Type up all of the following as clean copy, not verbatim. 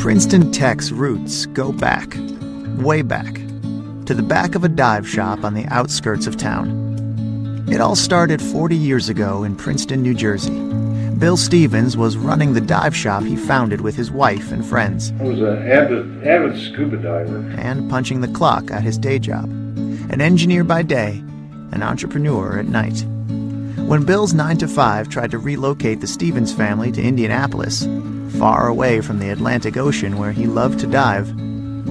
Princetontek's roots go back, way back, to the back of a dive shop on the outskirts of town. It all started 40 years ago in Princeton, New Jersey. Bill Stevens was running the dive shop he founded with his wife and friends. I was an avid scuba diver. And punching the clock at his day job. An engineer by day, an entrepreneur at night. When Bill's 9-to-5 tried to relocate the Stevens family to Indianapolis, far away from the Atlantic Ocean where he loved to dive,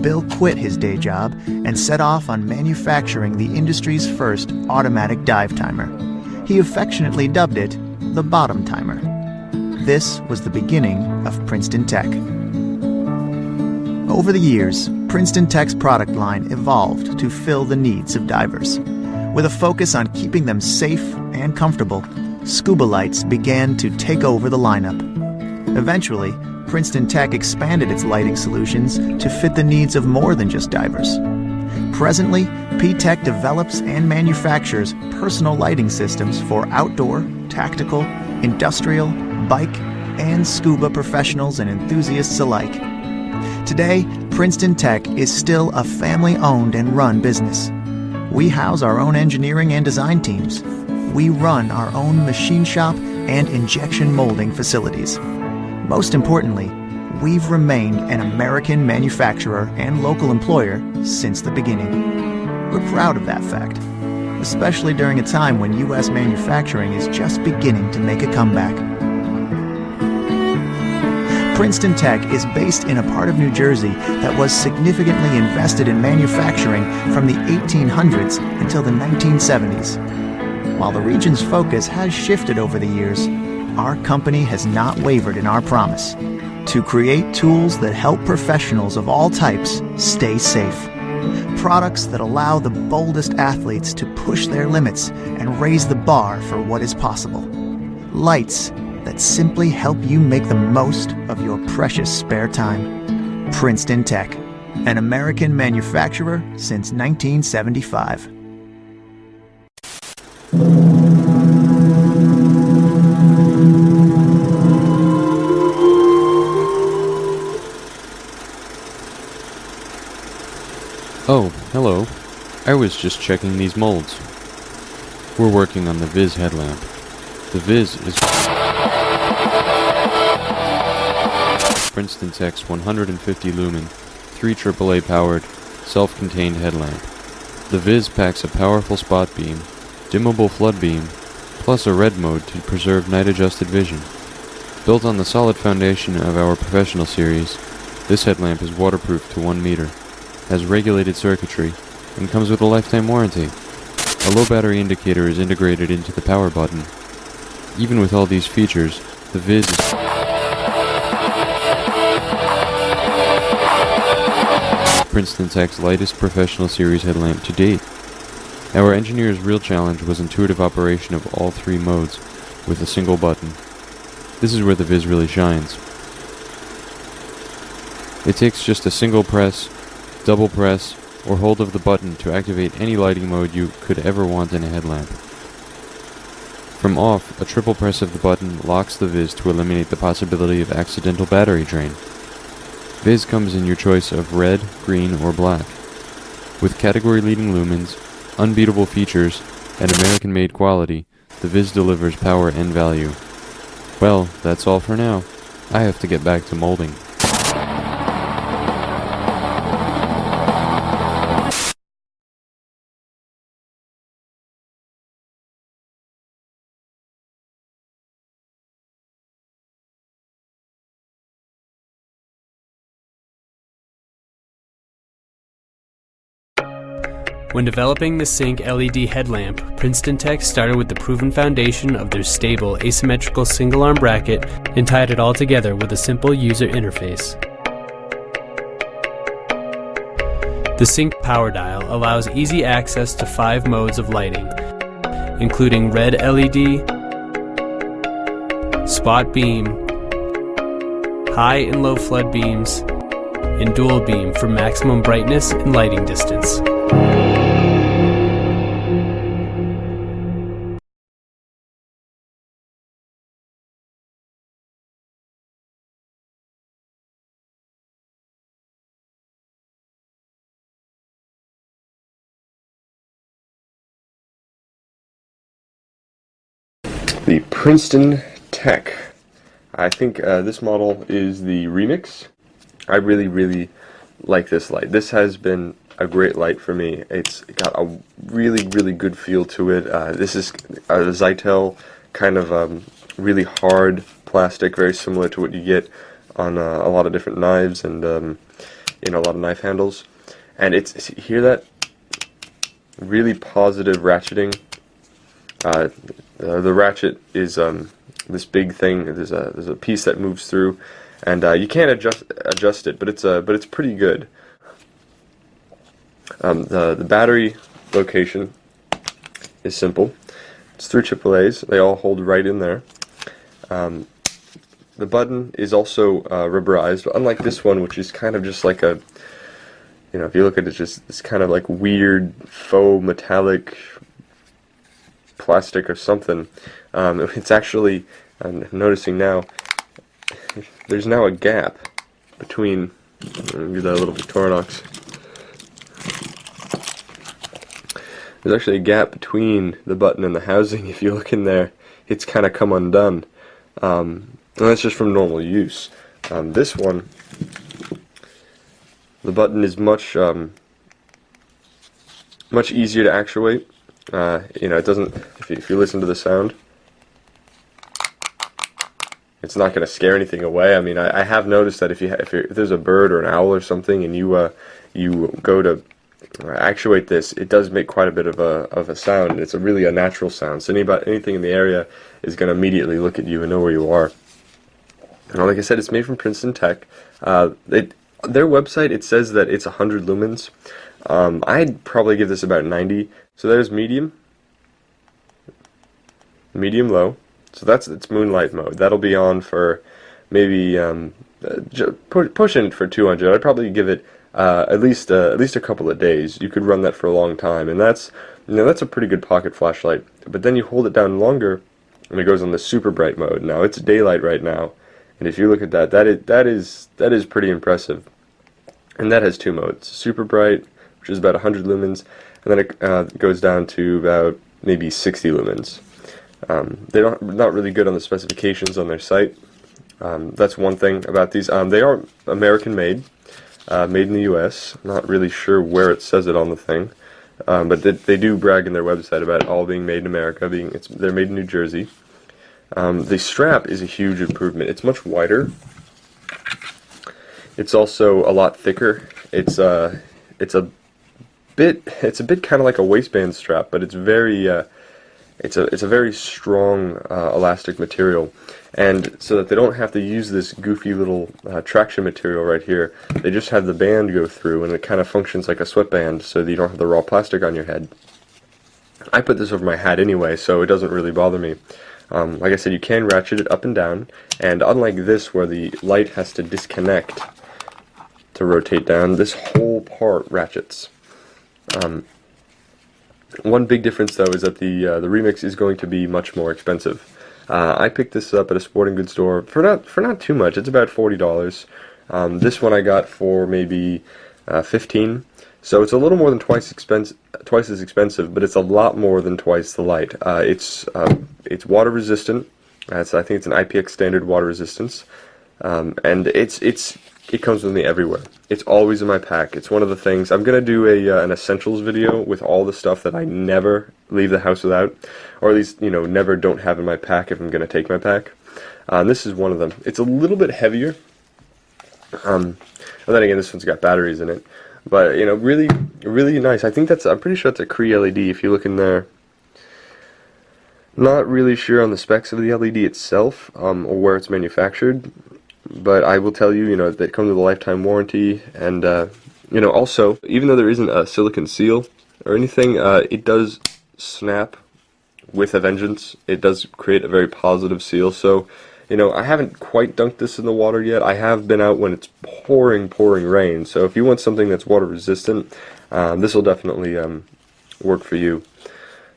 Bill quit his day job and set off on manufacturing the industry's first automatic dive timer. He affectionately dubbed it the bottom timer. This was the beginning of Princetontek. Over the years, Princetontek's product line evolved to fill the needs of divers. With a focus on keeping them safe and comfortable, scuba lights began to take over the lineup. Eventually, Princetontek expanded its lighting solutions to fit the needs of more than just divers. Presently, P-Tech develops and manufactures personal lighting systems for outdoor, tactical, industrial, bike, and scuba professionals and enthusiasts alike. Today, Princetontek is still a family-owned and run business. We house our own engineering and design teams. We run our own machine shop and injection molding facilities. Most importantly, we've remained an American manufacturer and local employer since the beginning. We're proud of that fact, especially during a time when U.S. manufacturing is just beginning to make a comeback. Princetontek is based in a part of New Jersey that was significantly invested in manufacturing from the 1800s until the 1970s. While the region's focus has shifted over the years, our company has not wavered in our promise to create tools that help professionals of all types stay safe. Products that allow the boldest athletes to push their limits and raise the bar for what is possible. Lights that simply help you make the most of your precious spare time. Princetontek, an American manufacturer since 1975. Oh, hello. I was just checking these molds. We're working on the Viz headlamp. The Viz is Princetontek's 150 lumen, 3 AAA powered, self-contained headlamp. The Viz packs a powerful spot beam, dimmable flood beam, plus a red mode to preserve night-adjusted vision. Built on the solid foundation of our professional series, this headlamp is waterproof to 1 meter, has regulated circuitry, and comes with a lifetime warranty. A low battery indicator is integrated into the power button. Even with all these features, the Viz is Princetontek's lightest professional series headlamp to date. Our engineer's real challenge was intuitive operation of all 3 modes with a single button. This is where the Viz really shines. It takes just a single press, double press, or hold of the button to activate any lighting mode you could ever want in a headlamp. From off, a triple press of the button locks the Viz to eliminate the possibility of accidental battery drain. Viz comes in your choice of red, green, or black. With category-leading lumens, unbeatable features, and American-made quality, the Viz delivers power and value. Well, that's all for now. I have to get back to molding. When developing the Sync LED headlamp, Princetontek started with the proven foundation of their stable asymmetrical single-arm bracket and tied it all together with a simple user interface. The Sync power dial allows easy access to 5 modes of lighting, including red LED, spot beam, high and low flood beams, and dual beam for maximum brightness and lighting distance. Printstone-Tek. I think this model is the Remix. I really like this light. This has been a great light for me. It's got a really good feel to it. This is a Zytel kind of really hard plastic, very similar to what you get on a lot of different knives and a lot of knife handles. And you hear that? Really positive ratcheting. The ratchet is this big thing. There's a piece that moves through, and you can't adjust it, but it's pretty good. The battery location is simple. It's 3 AAAs. They all hold right in there. The button is also rubberized, unlike this one, which is kind of just like a, if you look at it, just this kind of like weird faux metallic plastic or something. It's actually, I'm noticing now, there's now a gap between, let me do that a little Victorinox. There's actually a gap between the button and the housing. If you look in there, it's kind of come undone. And that's just from normal use. This one, the button is much easier to actuate. It doesn't, if you listen to the sound, it's not going to scare anything away. I mean, I have noticed that if there's a bird or an owl or something and you go to actuate this, it does make quite a bit of a sound. It's really a natural sound, so anything in the area is going to immediately look at you and know where you are. And like I said, it's made from Printstone-Tek. Their website, it says that it's 100 lumens. I'd probably give this about 90. So there's medium, low. So it's moonlight mode. That'll be on for maybe pushing it for 200. I'd probably give it at least a couple of days. You could run that for a long time, and that's a pretty good pocket flashlight. But then you hold it down longer, and it goes on the super bright mode. Now it's daylight right now, and if you look at that is pretty impressive. And that has 2 modes: super bright, which is about 100 lumens, and then it goes down to about maybe 60 lumens. They're not really good on the specifications on their site. That's one thing about these. They are American made. Made in the U.S. Not really sure where it says it on the thing, but they do brag in their website about all being made in America. They're made in New Jersey. The strap is a huge improvement. It's much wider. It's also a lot thicker. It's a bit kind of like a waistband strap, but it's a very strong elastic material. And so that they don't have to use this goofy little traction material right here, they just have the band go through, and it kind of functions like a sweatband, so that you don't have the raw plastic on your head. I put this over my hat anyway, so it doesn't really bother me. Like I said, you can ratchet it up and down, and unlike this where the light has to disconnect to rotate down, this whole part ratchets. One big difference though is that the Remix is going to be much more expensive. I picked this up at a sporting goods store for not too much. It's about $40. This one I got for maybe $15. So it's a little more than twice as expensive, but it's a lot more than twice the light. It's water resistant. I think it's an IPX standard water resistance, and it comes with me everywhere. It's always in my pack. It's one of the things. I'm gonna do an essentials video with all the stuff that I never leave the house without, or at least never don't have in my pack if I'm gonna take my pack. This is one of them. It's a little bit heavier, and then again, this one's got batteries in it. But really nice. I'm pretty sure it's a Cree LED. If you look in there, not really sure on the specs of the LED itself, or where it's manufactured. But I will tell you, that it comes with a lifetime warranty, and also, even though there isn't a silicone seal or anything, it does snap with a vengeance. It does create a very positive seal. So, I haven't quite dunked this in the water yet. I have been out when it's pouring rain. So if you want something that's water resistant, this will definitely work for you.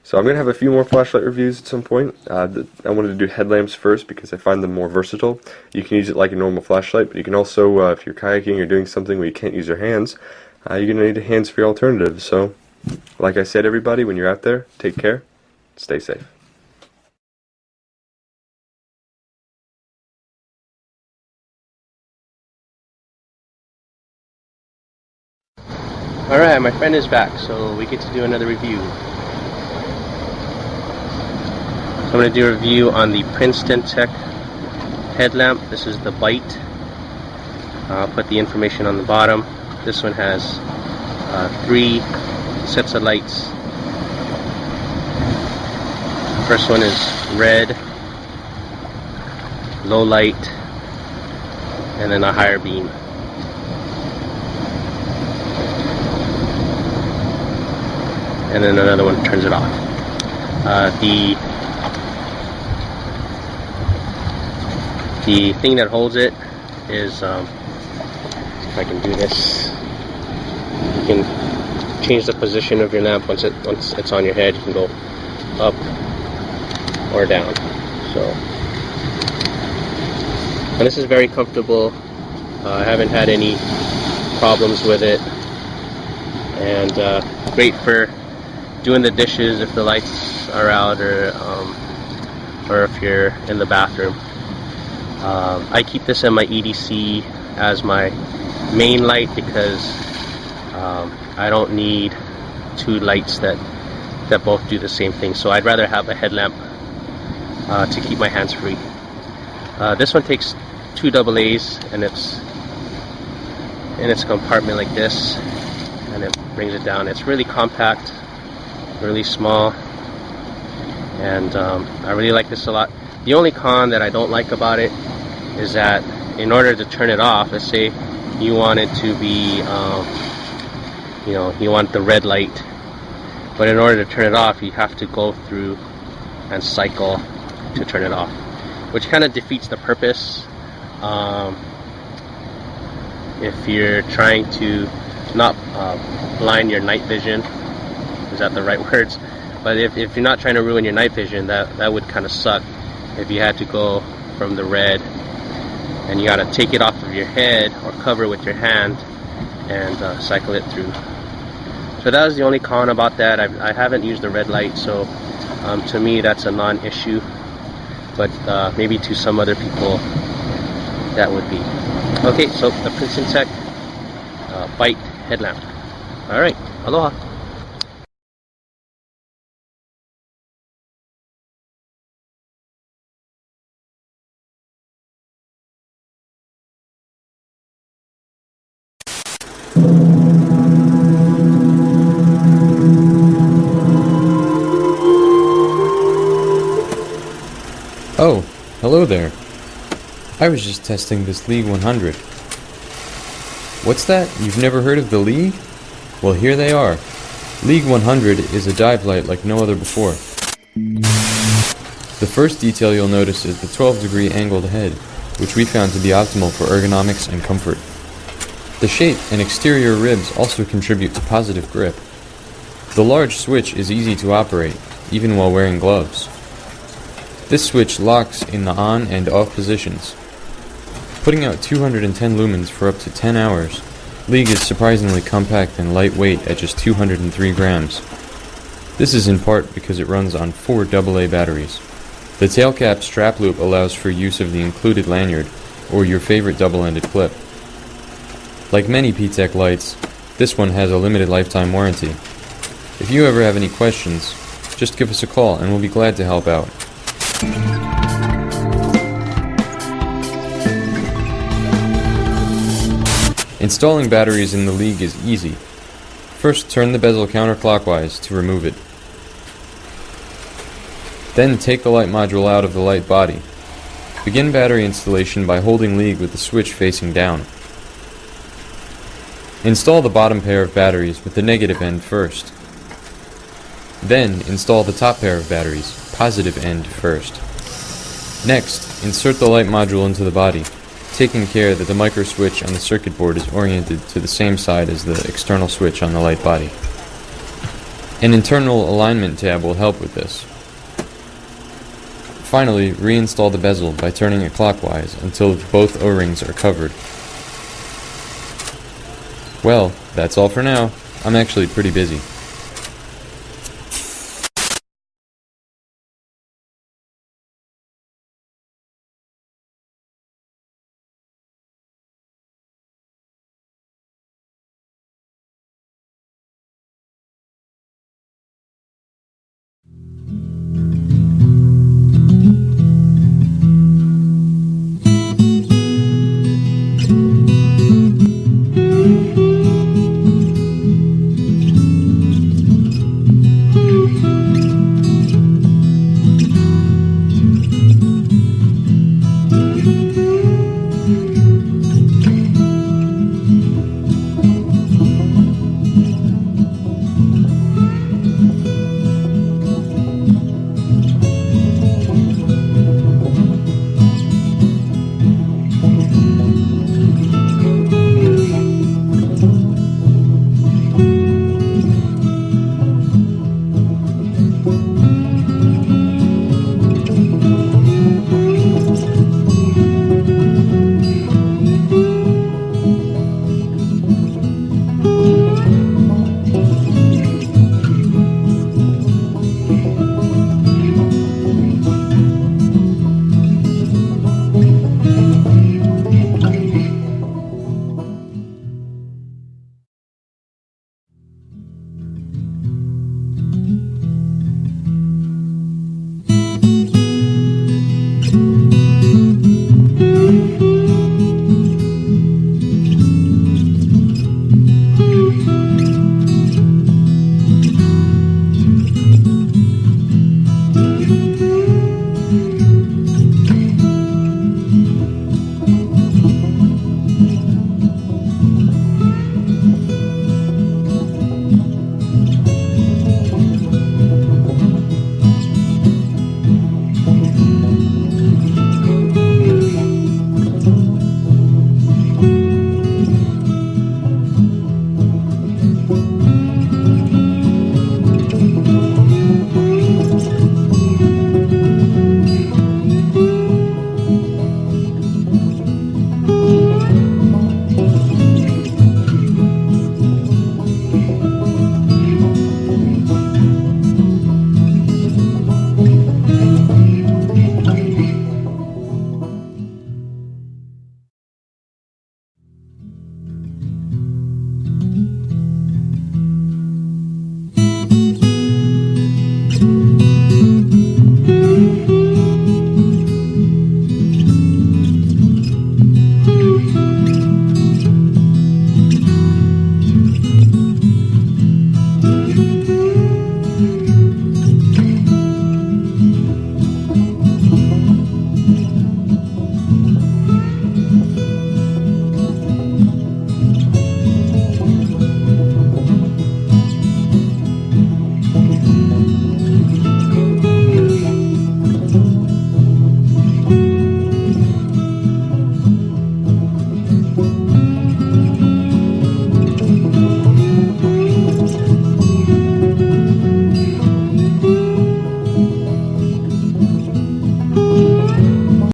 So I'm going to have a few more flashlight reviews at some point. I wanted to do headlamps first because I find them more versatile. You can use it like a normal flashlight, but you can also, if you're kayaking or doing something where you can't use your hands, you're going to need a hands-free alternative. So, like I said, everybody, when you're out there, take care, stay safe. Alright, my friend is back, so we get to do another review. I'm going to do a review on the Princetontek headlamp. This is the Bite. I'll put the information on the bottom. This one has 3 sets of lights. First one is red, low light, and then a higher beam. And then another one turns it off. The thing that holds it is, if I can do this, you can change the position of your lamp once it's on your head. You can go up or down. So, and this is very comfortable. I haven't had any problems with it, and great for doing the dishes if the lights are out, or if you're in the bathroom. I keep this in my EDC as my main light because I don't need 2 lights that both do the same thing. So I'd rather have a headlamp to keep my hands free. This one takes 2 AA's, and it's in its compartment like this, and it brings it down. It's really compact, really small, and I really like this a lot. The only con that I don't like about it is that in order to turn it off, let's say you want it to be, you want the red light, but in order to turn it off, you have to go through and cycle to turn it off, which kind of defeats the purpose. If you're trying to not blind your night vision, is that the right words? But if you're not trying to ruin your night vision, that would kind of suck if you had to go from the red and you got to take it off of your head or cover it with your hand and cycle it through. So that was the only con about that. I haven't used the red light, so to me that's a non-issue, but maybe to some other people that would be. Okay, so the Princetontek Bite headlamp. Alright, aloha. Oh, hello there. I was just testing this League 100. What's that? You've never heard of the League? Well, here they are. League 100 is a dive light like no other before. The first detail you'll notice is the 12-degree angled head, which we found to be optimal for ergonomics and comfort. The shape and exterior ribs also contribute to positive grip. The large switch is easy to operate, even while wearing gloves. This switch locks in the on and off positions. Putting out 210 lumens for up to 10 hours, League is surprisingly compact and lightweight at just 203 grams. This is in part because it runs on 4 AA batteries. The tail cap strap loop allows for use of the included lanyard, or your favorite double-ended clip. Like many P-Tech lights, this one has a limited lifetime warranty. If you ever have any questions, just give us a call and we'll be glad to help out. Installing batteries in the League is easy. First, turn the bezel counterclockwise to remove it. Then take the light module out of the light body. Begin battery installation by holding League with the switch facing down. Install the bottom pair of batteries with the negative end first. Then install the top pair of batteries, positive end first. Next, insert the light module into the body, taking care that the micro switch on the circuit board is oriented to the same side as the external switch on the light body. An internal alignment tab will help with this. Finally, reinstall the bezel by turning it clockwise until both O-rings are covered. Well, that's all for now. I'm actually pretty busy.